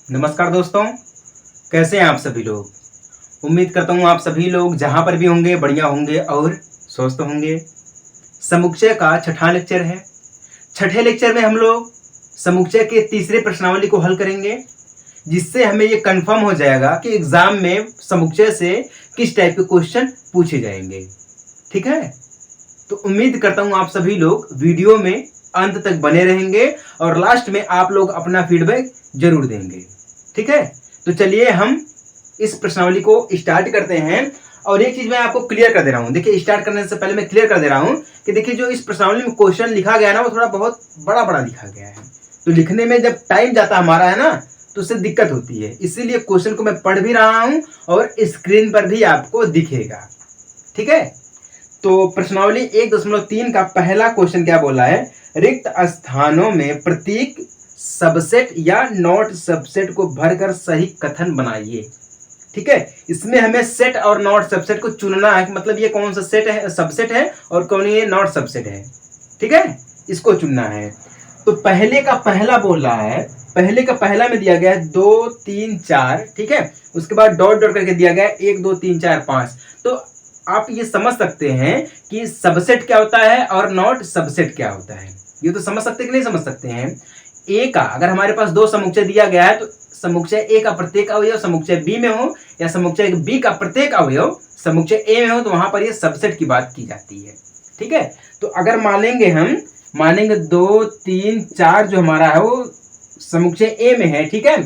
नमस्कार दोस्तों, कैसे हैं आप सभी लोग। उम्मीद करता हूँ आप सभी लोग जहाँ पर भी होंगे बढ़िया होंगे और स्वस्थ होंगे। समुच्चय का छठा लेक्चर है। छठे लेक्चर में हम लोग समुच्चय के तीसरे प्रश्नावली को हल करेंगे, जिससे हमें ये कंफर्म हो जाएगा कि एग्जाम में समुच्चय से किस टाइप के क्वेश्चन पूछे जाएंगे। ठीक है, तो उम्मीद करता हूँ आप सभी लोग वीडियो में अंत तक बने रहेंगे और लास्ट में आप लोग अपना फीडबैक जरूर देंगे। ठीक है, तो चलिए हम इस प्रश्नावली को स्टार्ट करते हैं। और एक चीज मैं आपको क्लियर कर दे रहा हूं, देखिए स्टार्ट करने से पहले मैं क्लियर कर दे रहा हूं कि देखिए जो इस प्रश्नावली में क्वेश्चन लिखा गया ना वो थोड़ा बहुत बड़ा बड़ा लिखा गया है, तो लिखने में जब टाइम जाता हमारा है ना तो उससे दिक्कत होती है। इसीलिए क्वेश्चन को मैं पढ़ भी रहा हूं और स्क्रीन पर भी आपको दिखेगा। ठीक है, तो प्रश्नावली 1.3 का पहला क्वेश्चन क्या बोला है, रिक्त स्थानों में प्रतीक सबसेट या नॉट सबसेट को भरकर सही कथन बनाइए। ठीक है, इसमें हमें सेट और नॉट सबसेट को चुनना है, मतलब ये कौन सा सेट है, सबसेट है, और कौन ये नॉट सबसेट है। ठीक है, इसको चुनना है। तो पहले का पहला बोल रहा है, पहले का पहला में दिया गया है 2 3 4। ठीक है, उसके बाद डॉट डॉट करके दिया गया है 1 2 3 4 5। तो आप ये समझ सकते हैं कि सबसेट क्या होता है और नॉट सबसेट क्या होता है। ये तो समझ सकते हैं कि नहीं समझ सकते हैं। ए का अगर हमारे पास दो समुच्चय दिया गया है तो समुच्चय ए का प्रत्येक अवयव समुच्चय बी में हो या समुच्चय बी का प्रत्येक अवयव समुच्चय ए में हो तो वहां पर ये सबसेट की बात की जाती है। ठीक है, तो अगर मानेंगे 2 3 4 जो हमारा है वो समुच्चय ए में है। ठीक है,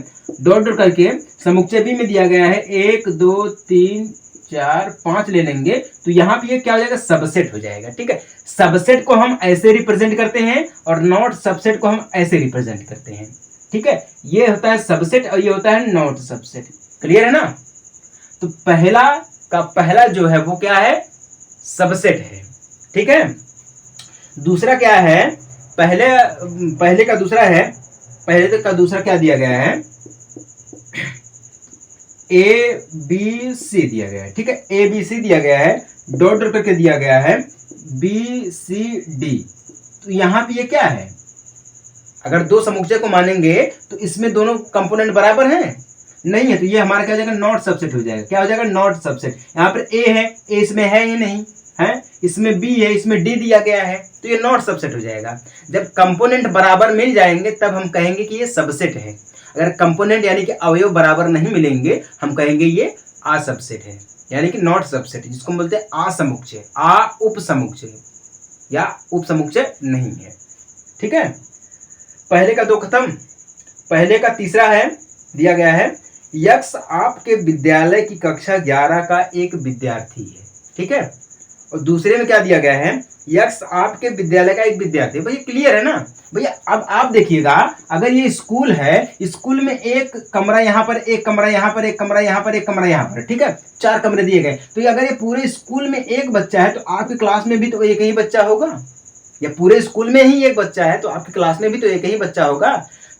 डॉट डॉट करके समुच्चय बी में दिया गया है 1 2 3 4 5 ले लेंगे तो यहाँ पे ये क्या हो जाएगा, सबसेट हो जाएगा। ठीक है, सबसेट को हम ऐसे रिप्रेजेंट करते हैं और नॉट सबसेट को हम ऐसे रिप्रेजेंट करते हैं। ठीक है, ये होता है सबसेट और ये होता है नॉट सबसेट। क्लियर है ना। तो पहला का पहला जो है वो क्या है, सबसेट है। ठीक है, दूसरा क्या है, पहले का दूसरा है, पहले का दूसरा क्या दिया गया है, ए बी सी दिया गया है। ठीक है, ए बी सी दिया गया है, डॉट डॉट करके दिया गया है बी सी डी। तो यहां पे ये क्या है, अगर दो समुच्चय को मानेंगे तो इसमें दोनों कंपोनेंट बराबर हैं, नहीं है, तो ये हमारा क्या हो जाएगा, नॉट सबसेट हो जाएगा। क्या हो जाएगा, नॉट सबसेट। यहाँ पर ए है, ए इसमें है ही नहीं है, इसमें बी है, इसमें डी दिया गया है, तो ये नॉट सबसेट हो जाएगा। जब कंपोनेंट बराबर मिल जाएंगे तब हम कहेंगे कि ये सबसेट है। अगर कंपोनेंट यानी कि अवयव बराबर नहीं मिलेंगे हम कहेंगे ये असबसेट है, यानी कि नॉट सबसेट, जिसको हम बोलते हैं असमुच्चय, उप समुच्चय या उप समुच्चय नहीं है। ठीक है, पहले का दो खत्म। पहले का तीसरा है, दिया गया है यक्ष आपके विद्यालय की कक्षा 11 का एक विद्यार्थी है। ठीक है, और दूसरे में क्या दिया गया है, यक्ष आपके विद्यालय का एक विद्यार्थी। भैया क्लियर है ना भैया। अब आप देखिएगा, अगर ये स्कूल है, स्कूल में एक कमरा यहाँ पर, एक कमरा यहाँ पर, एक कमरा यहाँ पर, एक कमरा यहाँ पर, ठीक है, 4 कमरे दिए गए। तो अगर ये पूरे स्कूल में एक बच्चा है तो आपकी क्लास में भी तो एक ही बच्चा होगा, या पूरे स्कूल में ही एक बच्चा है तो आपकी क्लास में भी तो एक ही बच्चा होगा।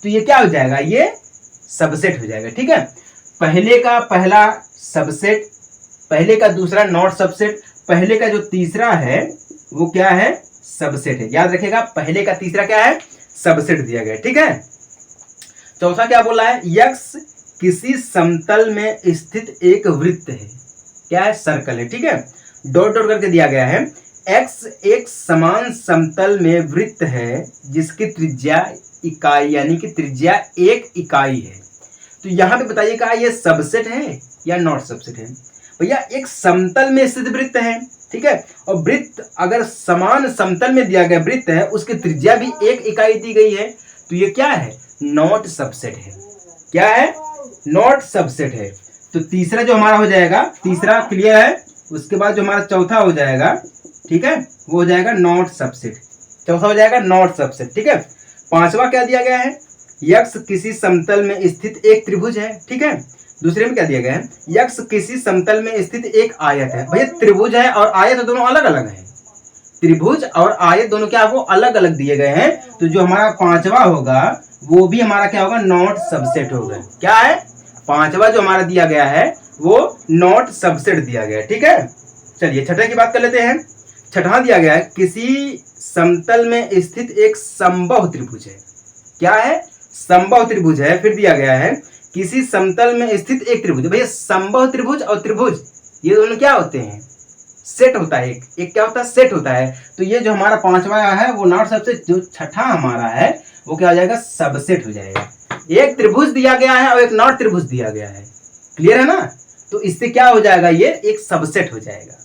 तो ये क्या हो जाएगा, ये सबसेट हो जाएगा। ठीक है, पहले का पहला सबसेट, पहले का दूसरा नॉट सबसेट, पहले का जो तीसरा है वो क्या है, सबसेट है। याद रखिएगा, पहले का तीसरा क्या है, सबसेट दिया गया। ठीक है, चौथा क्या बोला है, यक्ष किसी समतल में स्थित एक वृत्त है। क्या है, सर्कल है। ठीक है, डॉट डॉट करके दिया गया है एक्स एक समान समतल में वृत्त है जिसकी त्रिज्या इकाई यानी कि त्रिज्या 1 इकाई है। तो यहां पे बताइएगा ये सबसेट है या नॉट सबसेट है। भैया एक समतल में स्थित वृत्त है, ठीक है, और वृत्त अगर समान समतल में दिया गया वृत्त है, उसकी त्रिज्या भी 1 इकाई दी गई है, तो ये क्या है, नॉट सबसेट है। क्या है, नॉट सबसेट है। तो तीसरा जो हमारा हो जाएगा, तीसरा क्लियर है। उसके बाद जो हमारा चौथा हो जाएगा, ठीक है, वो हो जाएगा नॉट सबसेट। चौथा हो जाएगा नॉट सबसेट। ठीक है, पांचवा क्या दिया गया है, यक्ष किसी समतल में स्थित एक त्रिभुज है। ठीक है, दूसरे में क्या दिया गया है, यक्ष किसी समतल में स्थित एक आयत है। भैया त्रिभुज है और आयत दोनों अलग अलग है, त्रिभुज और आयत दोनों क्या वो अलग अलग दिए गए हैं। तो जो हमारा पांचवा होगा वो भी हमारा क्या होगा, नॉट सबसेट होगा। क्या है, पांचवा जो हमारा दिया गया है वो नॉट सबसेट दिया गया है। ठीक है, चलिए छठे की बात कर लेते हैं। छठा दिया गया है किसी समतल में स्थित एक समबाहु त्रिभुज है। क्या है, समबाहु त्रिभुज है। फिर दिया गया है किसी समतल में स्थित एक त्रिभुज, भैया समबाहु त्रिभुज और त्रिभुज ये दोनों क्या होते हैं, सेट होता है, एक क्या होता है, सेट होता है। तो ये जो हमारा पांचवा है वो नॉट सबसेट, जो छठा हमारा है वो क्या हो जाएगा, सबसेट हो जाएगा। एक त्रिभुज दिया गया है और एक नॉट त्रिभुज दिया गया है, क्लियर है ना, तो इससे क्या हो जाएगा, ये एक सबसेट हो जाएगा,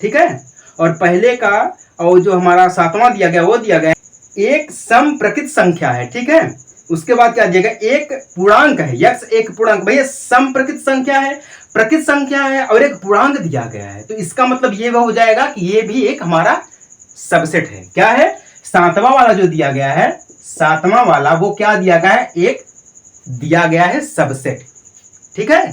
ठीक है। और पहले का और जो हमारा सातवां दिया गया वो दिया गया एक समप्रकृत संख्या है, ठीक है। उसके बाद क्या दिया गया, एक पूर्णांक है, यक्स एक पूर्णांक, भैया समप्रकृत संख्या है, प्रकृत संख्या है और एक पूर्णांक दिया गया है, तो इसका मतलब ये वो हो जाएगा कि ये भी एक हमारा सबसेट है। क्या है, सातवां वाला जो दिया गया है, सातवां वाला वो क्या दिया गया है, एक दिया गया है सबसेट, ठीक है।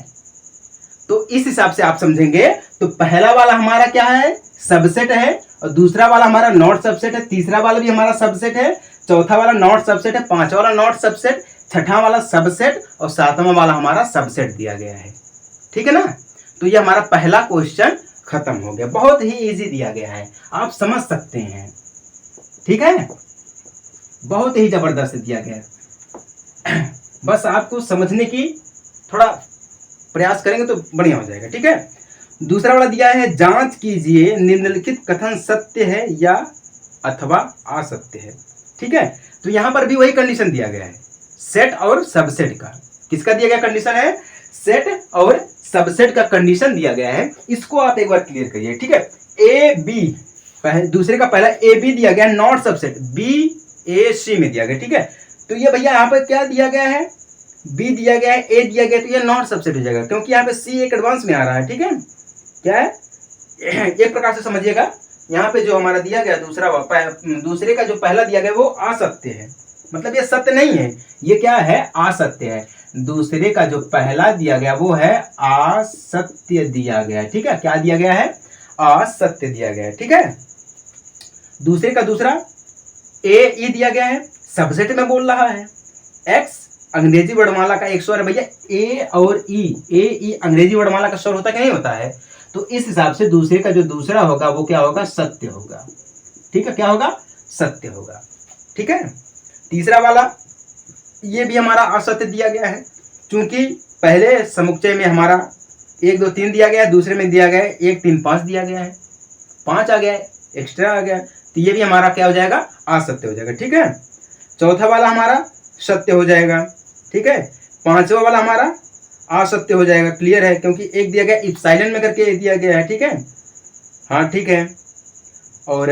तो इस हिसाब से आप समझेंगे, तो पहला वाला हमारा क्या है, सबसेट है, और दूसरा वाला हमारा नॉट सबसेट है, तीसरा वाला भी हमारा सबसेट है, चौथा वाला नॉट सबसेट है, पांचवा वाला नॉट सबसेट, छठा वाला सबसेट और सातवां वाला हमारा सबसेट दिया गया है, ठीक है ना। तो ये हमारा पहला क्वेश्चन खत्म हो गया, बहुत ही इजी दिया गया है, आप समझ सकते हैं, ठीक है, बहुत ही जबरदस्त दिया गया है। बस आपको समझने की थोड़ा प्रयास करेंगे तो बढ़िया हो जाएगा, ठीक है। दूसरा वाला दिया है, जांच कीजिए निम्नलिखित कथन सत्य है या अथवा असत्य है, ठीक है। तो यहां पर भी वही कंडीशन दिया गया है, सेट और सबसेट का। किसका दिया गया कंडीशन है, सेट और सबसेट का कंडीशन दिया गया है। इसको आप एक बार क्लियर करिए, ठीक है। ए बी, दूसरे का पहला ए बी दिया गया, नॉट सबसेट बी ए सी में दिया गया, ठीक है। तो ये भैया यहाँ पर क्या दिया गया है, बी दिया गया है, ए दिया गया, तो ये नॉट सबसेट हो जाएगा, क्योंकि यहाँ पे सी एक एडवांस में आ रहा है, ठीक है। क्या है, एक प्रकार से समझिएगा, यहाँ पे जो हमारा दिया गया दूसरे का जो पहला दिया गया वो असत्य है, मतलब ये सत्य नहीं है, ये क्या है, असत्य है। दूसरे का जो पहला दिया गया वो है असत्य दिया गया, ठीक है। क्या दिया गया है, असत्य दिया गया है, ठीक है। दूसरे का दूसरा ए ई दिया गया है, सबसेट में बोल रहा है। एक्स अंग्रेजी वर्णमाला का एक स्वर है भैया, ए और ई अंग्रेजी वर्णमाला का स्वर होता है कि नहीं होता है, तो इस हिसाब से दूसरे का जो दूसरा होगा वो क्या होगा, सत्य होगा, ठीक है। क्या होगा, सत्य होगा, ठीक है। तीसरा वाला ये भी हमारा असत्य दिया गया है, क्योंकि पहले समुच्चय में हमारा 1 2 3 दिया गया है, दूसरे में दिया गया है 1 3 5 दिया गया है, 5 आ गया है, एक्स्ट्रा आ गया, तो ये भी हमारा क्या हो जाएगा, असत्य हो जाएगा, ठीक है। चौथा वाला हमारा सत्य हो जाएगा, ठीक है। पांचवा वाला हमारा असत्य हो जाएगा, क्लियर है, क्योंकि एक दिया गया इप्सिलॉन में करके दिया गया है, ठीक है, हाँ ठीक है। और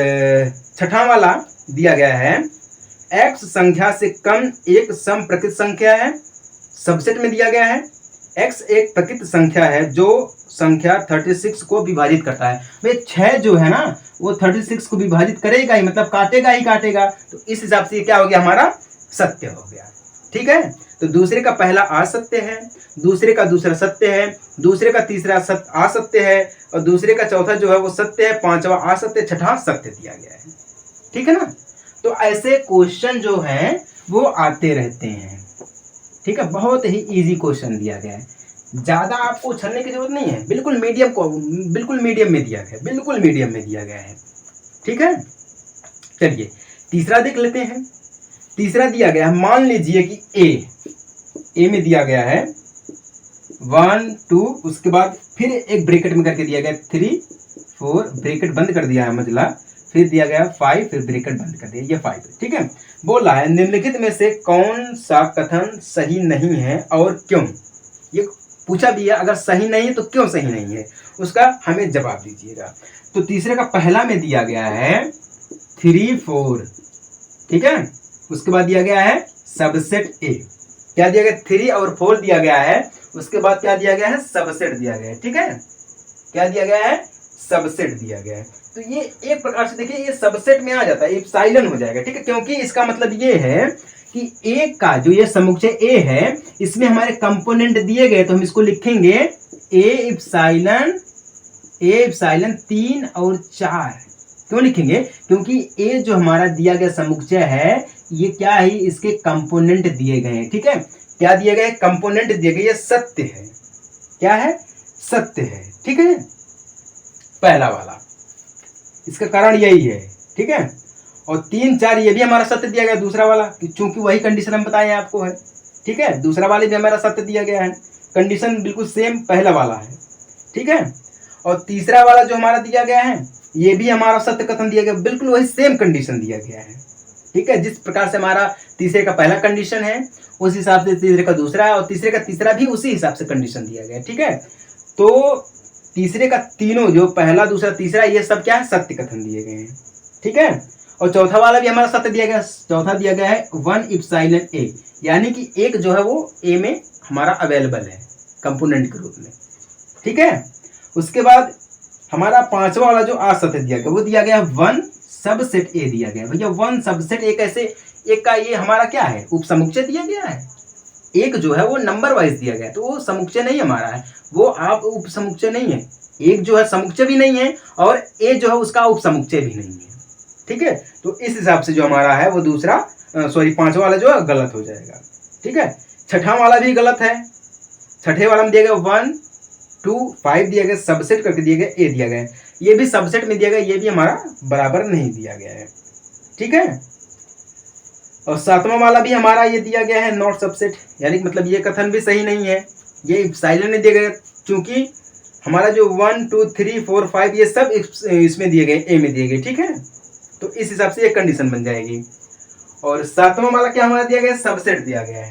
छठा वाला दिया गया है, एक्स संख्या से कम एक समप्रकृत संख्या है, सबसेट में दिया गया है। एक्स एक प्रकृत संख्या है जो संख्या 36 को विभाजित करता है, भाई 6 जो है ना वो 36 को विभाजित करेगा ही, मतलब काटेगा ही काटेगा, तो इस हिसाब से क्या हो गया, हमारा सत्य हो गया, ठीक है। तो दूसरे का पहला असत्य है, दूसरे का दूसरा सत्य है, दूसरे का तीसरा असत्य है, और दूसरे का चौथा जो है वो सत्य है, पांचवा असत्य, छठा सत्य दिया गया है, ठीक है ना। तो ऐसे क्वेश्चन जो है वो आते रहते हैं, ठीक है। बहुत ही इजी क्वेश्चन दिया गया है, ज्यादा आपको उछलने की जरूरत नहीं है, बिल्कुल मीडियम को बिल्कुल मीडियम में दिया गया है, बिल्कुल मीडियम में दिया गया है, ठीक है। चलिए तीसरा देख लेते हैं। तीसरा दिया गया है, मान लीजिए कि ए में दिया गया है 1 2, उसके बाद फिर एक ब्रैकेट में करके दिया गया 3 4, ब्रैकेट बंद कर दिया है मंझला, फिर दिया गया 5, फिर ब्रैकेट बंद कर दिया, ये 5 है, ठीक है। बोल रहा है निम्नलिखित में से कौन सा कथन सही नहीं है और क्यों, ये पूछा भी है, अगर सही नहीं है तो क्यों सही नहीं है, उसका हमें जवाब दीजिएगा। तो तीसरे का पहला में दिया गया है 3 4, ठीक है। उसके बाद दिया गया है सबसेट ए, क्या दिया गया, 3 और 4 दिया गया है, उसके बाद क्या दिया गया है, सबसेट दिया गया है, ठीक है। क्या दिया गया है, सबसेट दिया गया है। तो ये एक प्रकार से देखिए ये सबसेट में आ जाता है, एप्सिलॉन हो जाएगा, ठीक है, क्योंकि इसका मतलब ये है कि ए का जो ये समुच्चय ए है इसमें हमारे कंपोनेंट दिए गए, तो हम इसको लिखेंगे ए एप्सिलॉन 3 और 4। क्यों लिखेंगे, क्योंकि ए जो हमारा दिया गया समुच्चय है ये क्या है, इसके कंपोनेंट दिए गए हैं, ठीक है। क्या दिए गए, कंपोनेंट दिए गए, ये सत्य है, क्या है, सत्य है, ठीक है। पहला वाला इसका कारण यही है, ठीक है। और 3 4 ये भी हमारा सत्य दिया गया दूसरा वाला, क्योंकि वही कंडीशन हम बताए आपको है, ठीक है, दूसरा वाले भी हमारा सत्य दिया गया है, कंडीशन बिल्कुल सेम पहला वाला है, ठीक है। और तीसरा वाला जो हमारा दिया गया है ये भी हमारा सत्य कथन दिया गया, बिल्कुल वही सेम कंडीशन दिया गया है, ठीक है। जिस प्रकार से हमारा तीसरे का पहला कंडीशन है उस हिसाब से तीसरे का दूसरा है, और तीसरे का तीसरा भी उसी हिसाब से कंडीशन दिया गया है, ठीक है। तो तीसरे का तीनों जो पहला दूसरा तीसरा ये सब क्या है, सत्य कथन दिए गए हैं, ठीक है। और चौथा वाला भी हमारा सत्य दिया गया, चौथा दिया गया है 1 इप्सिलॉन ए, यानी कि एक जो है वो ए में हमारा अवेलेबल है कंपोनेंट के रूप में, ठीक है। उसके बाद हमारा पांचवा वाला जो असत्य दिया गया वो दिया गया 1 सबसेट ए दिया गया। भैया 1 सबसेट ए कैसे, एक का ये हमारा क्या है, उपसमुच्चय दिया गया है, एक जो है वो नंबर वाइज दिया गया है, तो वो समुच्चय नहीं हमारा है, वो आप उपसमुच्चय नहीं है, एक जो है समुच्चय भी नहीं है और ए जो है उसका उपसमुच्चय भी नहीं है, ठीक है। तो इस हिसाब से जो हमारा है वो दूसरा पांचवा वाला जो है गलत हो जाएगा, ठीक है। छठा वाला भी गलत है, छठे वाला में दिया गया 1 2 5 दिया गया, सबसेट करके दिया गया ए दिया गया है, ये भी सबसेट में दिया गया, ये भी हमारा बराबर नहीं दिया गया है, ठीक है। और सातवां वाला भी हमारा ये दिया गया है नॉट सबसेट, यानी मतलब ये कथन भी सही नहीं है, ये इप्सिलॉन में दिया गया, क्योंकि हमारा जो 1 2 3 4 5 ये सब इसमें दिए गए, ए में दिए गए, ठीक है। तो इस हिसाब से ये कंडीशन बन जाएगी। और सातवां वाला क्या हमारा दिया गया, सबसेट दिया गया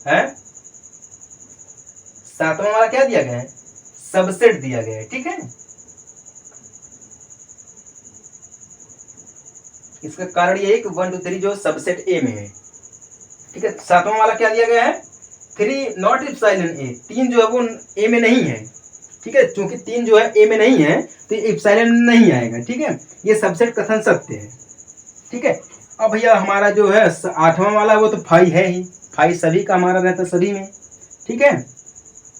है? सातवां वाला क्या दिया गया है, सबसेट दिया गया है, ठीक है। इसका कारण ये है कि 1 2 3 जो सबसेट ए में है, ठीक है। सातवां वाला क्या दिया गया है, 3 नॉट इप्सिलॉन ए, 3 जो है वो ए में नहीं है, ठीक है। चूंकि 3 जो है ए में नहीं है तो इप्सिलॉन नहीं आएगा, ठीक है। ये सबसेट कथन सत्य है, ठीक है। अब भैया हमारा जो है आठवां वाला वो तो फाई है ही, फाई सभी का हमारा रहता है सभी में, ठीक है।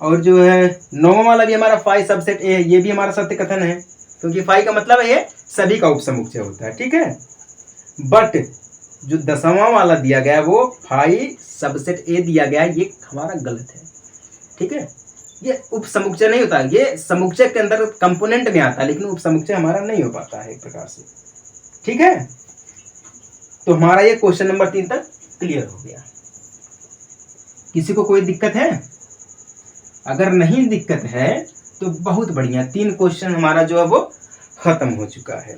और जो है नौवां वाला भी हमारा फाई सबसेट ए है, ये भी हमारा सत्य कथन है, क्योंकि फाई का मतलब है ये सभी का उपसमुच्चय होता है, ठीक है। बट जो 10वां वाला दिया गया है वो फाई सबसेट ए दिया गया है, ये हमारा गलत है, ठीक है। ये उपसमुच्चय नहीं होता, ये समुच्चय के अंदर कंपोनेंट में आता है, लेकिन उपसमुच्चय हमारा नहीं हो पाता है एक प्रकार से, ठीक है। तो हमारा ये क्वेश्चन नंबर 3 तक क्लियर हो गया। किसी को कोई दिक्कत है? अगर नहीं दिक्कत है तो बहुत बढ़िया, 3 क्वेश्चन हमारा जो है वो खत्म हो चुका है।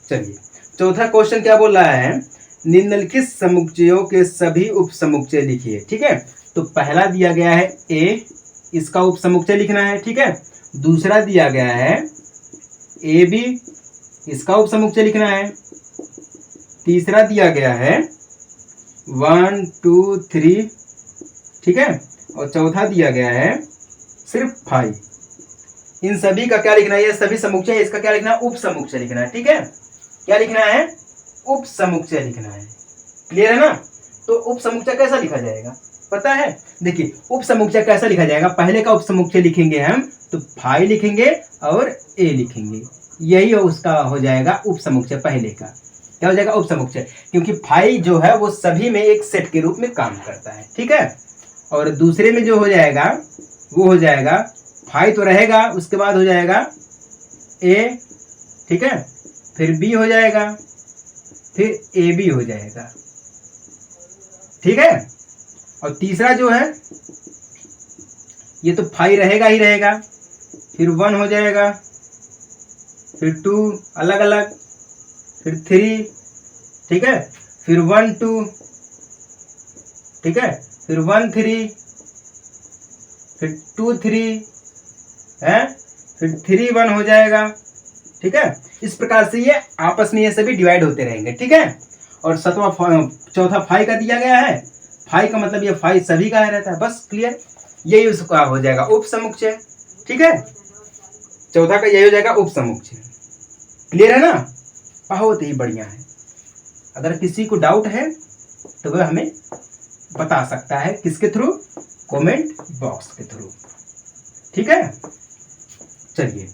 चलिए चौथा क्वेश्चन क्या बोल रहा है, निम्नलिखित समुच्चयों के सभी उपसमुच्चय लिखिए, ठीक है। तो पहला दिया गया है ए, इसका उपसमुच्चय लिखना है, ठीक है। दूसरा दिया गया है ए बी, इसका उपसमुच्चय लिखना है। तीसरा दिया गया है 1 2 3, ठीक है। और चौथा दिया गया है सिर्फ 5। इन सभी का क्या लिखना है, ये सभी समुच्चय है, इसका क्या लिखना है, उपसमुच्चय लिखना है, ठीक है। क्या लिखना है, उपसमुच्चय लिखना है, क्लियर है ना। तो उपसमुच्चय कैसा लिखा जाएगा पता है, देखिए उपसमुच्चय कैसा लिखा जाएगा, पहले का उपसमुच्चय लिखेंगे हम तो 5 लिखेंगे और ए लिखेंगे, यही उसका हो जाएगा उपसमुच्चय, पहले का क्या हो जाएगा उपसमुच्चय, क्योंकि 5 जो है वो सभी में एक सेट के रूप में काम करता है, ठीक है। और दूसरे में जो हो जाएगा वो हो जाएगा 5 तो रहेगा, उसके बाद हो जाएगा ए, ठीक है, फिर बी हो जाएगा, फिर ए बी हो जाएगा, ठीक है। और तीसरा जो है ये तो 5 रहेगा ही रहेगा, फिर 1 हो जाएगा, फिर 2 अलग अलग, फिर 3, ठीक है, फिर 1 2, ठीक है, फिर 1 3, फिर 2 3 है, फिर 3 1 हो जाएगा, ठीक है। इस प्रकार से ये आपस में ये सभी डिवाइड होते रहेंगे, ठीक है। और चौथा 5 का दिया गया है, 5 का मतलब ये 5 सभी का रहता है, बस क्लियर, यही उसका हो जाएगा उपसमुच्चय, ठीक है। चौथा का यही हो जाएगा उपसमुच्चय, क्लियर है ना, बहुत ही बढ़िया है। अगर किसी को डाउट है तो वह हमें बता सकता है, किसके थ्रू, कमेंट बॉक्स के थ्रू, ठीक है। चलिए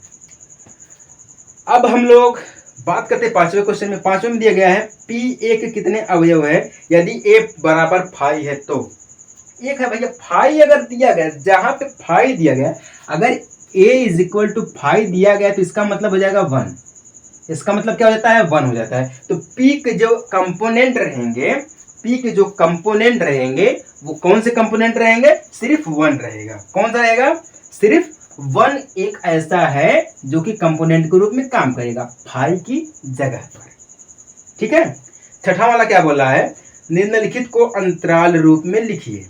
अब हम लोग बात करते हैं 5वें क्वेश्चन में। 5वें में दिया गया है P1 के कितने अवयव है यदि A बराबर 5 है तो। एक है भैया 5 अगर दिया गया, जहां पे 5 दिया गया, अगर A = 5 दिया गया तो इसका मतलब हो जाएगा 1, इसका मतलब क्या हो जाता है 1 हो जाता है। तो P के जो कंपोनेंट रहेंगे P के जो कंपोनेंट रहेंगे वो कौन से कंपोनेंट रहेंगे? सिर्फ 1 रहेगा। कौन सा रहेगा? सिर्फ 1 एक ऐसा है जो कि कंपोनेंट के रूप में काम करेगा फाई की जगह पर। ठीक है। छठा वाला क्या बोला है? निम्नलिखित को अंतराल रूप में लिखिए।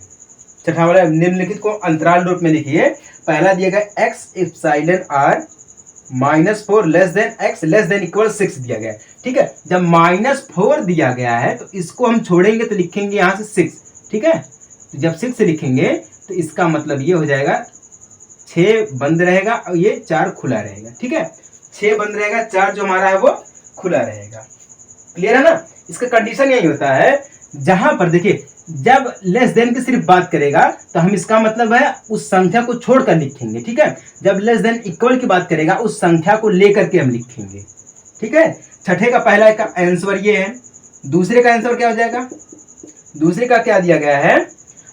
छठा वाला निम्नलिखित को अंतराल रूप में लिखिए। पहला दिया गया x epsilon r -4 less than x less than equal 6 दिया गया है। ठीक है। जब -4 दिया गया है तो इसको हम छोड़ेंगे तो लिखेंगे यहां से 6। ठीक है। तो जब 6 लिखेंगे तो इसका मतलब ये हो जाएगा 6 बंद रहेगा और ये 4 खुला रहेगा। ठीक है। 6 बंद रहेगा, 4 जो हमारा है वो खुला रहेगा। क्लियर है ना? इसका कंडीशन यही होता है, जहां पर देखिए जब लेस देन की सिर्फ बात करेगा तो हम इसका मतलब है उस संख्या को छोड़कर लिखेंगे। ठीक है। जब लेस देन इक्वल की बात करेगा उस संख्या को लेकर के हम लिखेंगे। ठीक है। छठे का पहला का आंसर ये है। दूसरे का आंसर क्या हो जाएगा? दूसरे का क्या दिया गया है?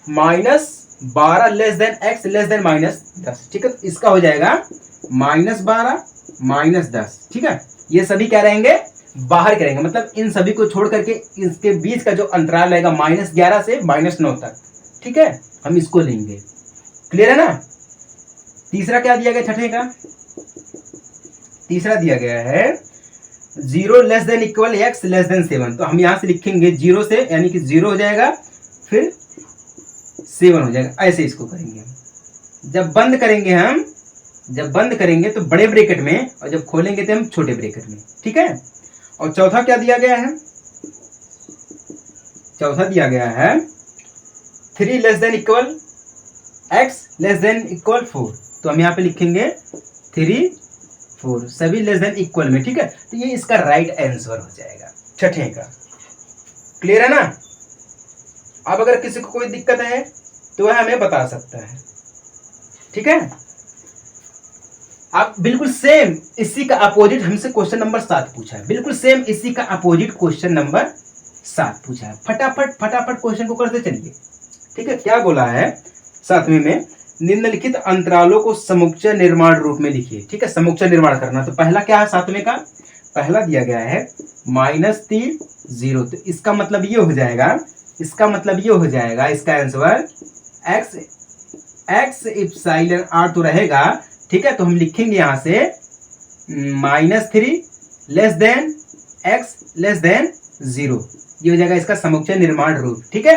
-12 less than x less than -10। ठीक है। इसका हो जाएगा -12 -10। ठीक है। ये सभी क्या रहेंगे? बाहर करेंगे, मतलब इन सभी को छोड़ करके इसके बीच का जो अंतराल रहेगा -11 से -9 तक। ठीक है। हम इसको लेंगे। क्लियर है ना? तीसरा क्या दिया गया? छठे का तीसरा दिया गया है 0 less than equal x less than 7। तो हम यहां से लिखेंगे 0 से, यानी कि 0 हो जाएगा फिर 7 हो जाएगा। ऐसे इसको करेंगे। जब बंद करेंगे तो बड़े ब्रैकेट में और जब खोलेंगे तो हम छोटे ब्रैकेट में। ठीक है। और चौथा क्या दिया गया है? चौथा दिया गया है 3 less than equal x less than equal 4। तो हम यहाँ पे लिखेंगे 3 4 सभी लेस देन इक्वल में। ठीक है। तो ये इसका राइट आंसर हो जाएगा छठे का। क्लियर है ना? अब अगर किसी को कोई दिक्कत है तो वह हमें बता सकता है। ठीक है। आप बिल्कुल सेम इसी का अपोजिट हमसे क्वेश्चन नंबर 7 पूछा है। बिल्कुल सेम इसी का अपोजिट क्वेश्चन नंबर 7 पूछा है। फटाफट क्वेश्चन को करते चलिए। ठीक है। क्या बोला है 7वें में? निम्नलिखित अंतरालों को समुच्चय निर्माण रूप में लिखिए। ठीक है। समुच्चय निर्माण करना। तो पहला क्या है 7वें का? पहला दिया गया है -3 0। तो इसका मतलब ये हो जाएगा, इसका आंसर x इप्सिलॉन r तो रहेगा। ठीक है। तो हम लिखेंगे यहां से -3 less than x less than 0। ये हो जाएगा इसका समुच्चय निर्माण रूप। ठीक है।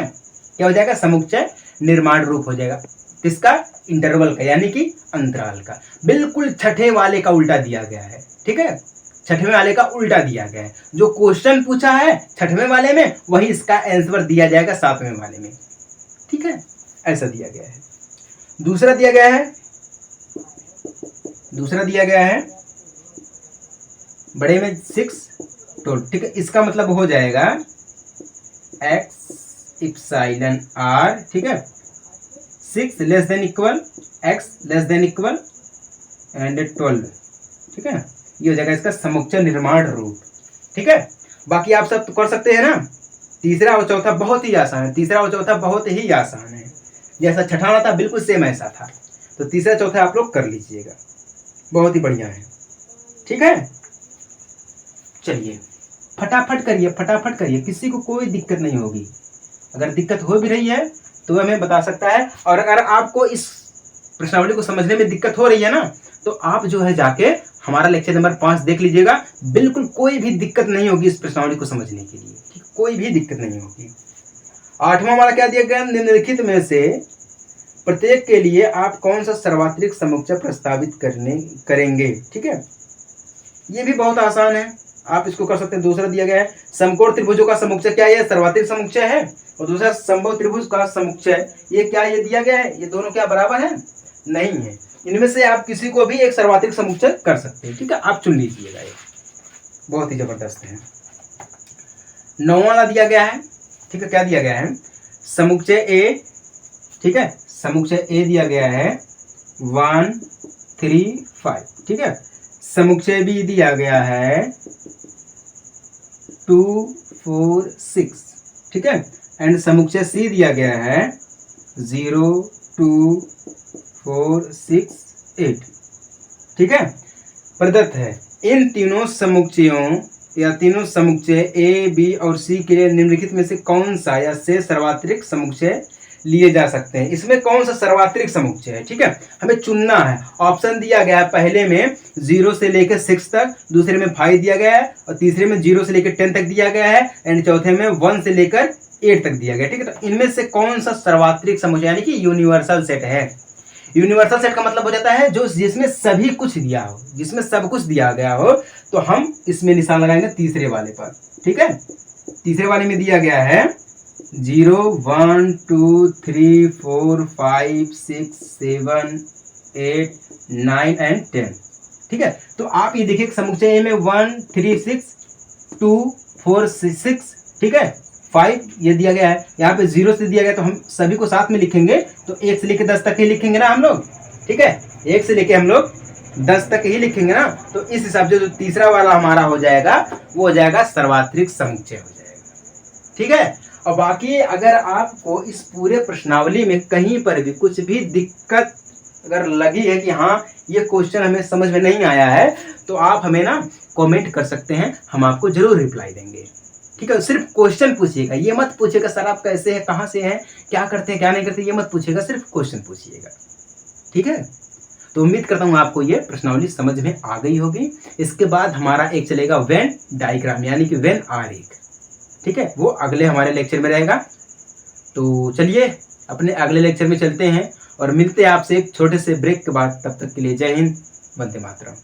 क्या हो जाएगा? समुच्चय निर्माण रूप हो जाएगा। किसका? इंटरवल का, यानी कि अंतराल का। बिल्कुल छठे वाले का उल्टा दिया गया है। ठीक है। छठवें वाले का उल्टा दिया गया है। जो क्वेश्चन पूछा है छठवें वाले में वही इसका आंसर दिया जाएगा 7वें वाले में। ठीक है। ऐसा दिया गया है। दूसरा दिया गया है बड़े में 6 तो। ठीक है। इसका मतलब हो जाएगा x इप्सिलॉन r। ठीक है। 6 less than equal x less than equal and 12। ठीक है। ये हो जाएगा इसका समुच्चय निर्माण रूप। ठीक है। बाकी आप सब तो कर सकते हैं ना। तीसरा और चौथा बहुत ही आसान है। जैसा छठा वाला था बिल्कुल सेम ऐसा था। तो तीसरा चौथा आप लोग कर लीजिएगा, बहुत ही बढ़िया है। ठीक है। चलिए फटाफट करिए, किसी को कोई दिक्कत नहीं होगी। अगर दिक्कत हो भी रही है तो हमें बता सकता है। और अगर आपको इस प्रश्नावली को समझने में दिक्कत हो रही है ना तो आप जो है जाके हमारा लेक्चर नंबर 5 देख लीजिएगा। बिल्कुल कोई भी दिक्कत नहीं होगी इस प्रश्नावली को समझने के लिए। ठीक, कोई भी दिक्कत नहीं होगी। 8वां वाला क्या दिया गया? निम्नलिखित में से प्रत्येक के लिए आप कौन सा सर्वात्रिक समुच्चय प्रस्तावित करेंगे। ठीक है। ये भी बहुत आसान है, आप इसको कर सकते हैं। दूसरा दिया गया है समकोण त्रिभुजों का समुच्चय क्या है? सर्वात्रिक समुच्चय है। और दूसरा समबाहु त्रिभुज का समुच्चय, ये क्या ये दिया गया है? ये दोनों क्या बराबर है? नहीं है। इनमें से आप किसी को भी एक सर्वात्रिक समुच्चय कर सकते हैं। ठीक है। आप चुन लीजिएगा, ये बहुत ही जबरदस्त है। 9वां वाला दिया गया है। ठीक है। क्या दिया गया है? समुच्चय ए। ठीक है। समुच्चय ए दिया गया है 1 3 5। ठीक है। समुच्चय बी दिया गया है 2 4 6। ठीक है। एंड समुच्चय सी दिया गया है 0 2 4 6 8। ठीक है। प्रदत्त है इन तीनों समुच्चयों या तीनों समुच्चय ए, बी और सी के लिए निम्नलिखित में से कौन सा या से सर्वात्रिक समुच्चय लिए जा सकते हैं। इसमें कौन सा सर्वात्रिक समुच्चय है, ठीक है, हमें चुनना है। ऑप्शन दिया गया है, पहले में 0 से लेकर 6 तक, दूसरे में 5 दिया गया है और तीसरे में 0 से लेकर 10 तक दिया गया है एंड चौथे में 1 से लेकर 8 तक दिया गया है, ठीक है। तो इनमें से कौन सा सर्वात्रिक समुच्चय यानी कि यूनिवर्सल सेट है। यूनिवर्सल सेट का मतलब हो जाता है जो जिसमें सभी कुछ दिया हो, जिसमें सब कुछ दिया गया हो। तो हम इसमें निशान लगाएंगे तीसरे वाले पर, ठीक है। तीसरे वाले में दिया गया है 0, 1, 2, 3, 4, 5, 6, 7, 8, 9 एंड 10, ठीक है। तो आप ये देखिए समुच्चय में 1, 3, 6, 2, 4, 6, ठीक है, 5 ये दिया गया है। यहाँ पे 0 से दिया गया तो हम सभी को साथ में लिखेंगे, तो 1 से लेकर 10 तक ही लिखेंगे ना हम लोग, ठीक है। 1 से लेकर हम लोग 10 तक ही लिखेंगे ना। तो इस हिसाब से जो तीसरा वाला हमारा हो जाएगा वो हो जाएगा सर्वात्रिक समुच्चय हो जाएगा, ठीक है। और बाकी अगर आपको इस पूरे प्रश्नावली में कहीं पर भी कुछ भी दिक्कत अगर लगी है कि हाँ ये क्वेश्चन हमें समझ में नहीं आया है, तो आप हमें ना कमेंट कर सकते हैं, हम आपको जरूर रिप्लाई देंगे, ठीक है। सिर्फ क्वेश्चन पूछिएगा, ये मत पूछिएगा सर आप कैसे हैं, कहाँ से हैं, क्या करते हैं क्या नहीं करते, ये मत पूछिएगा, सिर्फ क्वेश्चन पूछिएगा, ठीक है। तो उम्मीद करता हूँ आपको ये प्रश्नावली समझ में आ गई होगी। इसके बाद हमारा एक चलेगा वेन डायग्राम यानी कि वेन आरेख, ठीक है, वो अगले हमारे लेक्चर में रहेगा। तो चलिए अपने अगले लेक्चर में चलते हैं और मिलते हैं आपसे एक छोटे से ब्रेक के बाद। तब तक के लिए जय हिंद, वंदे मातरम।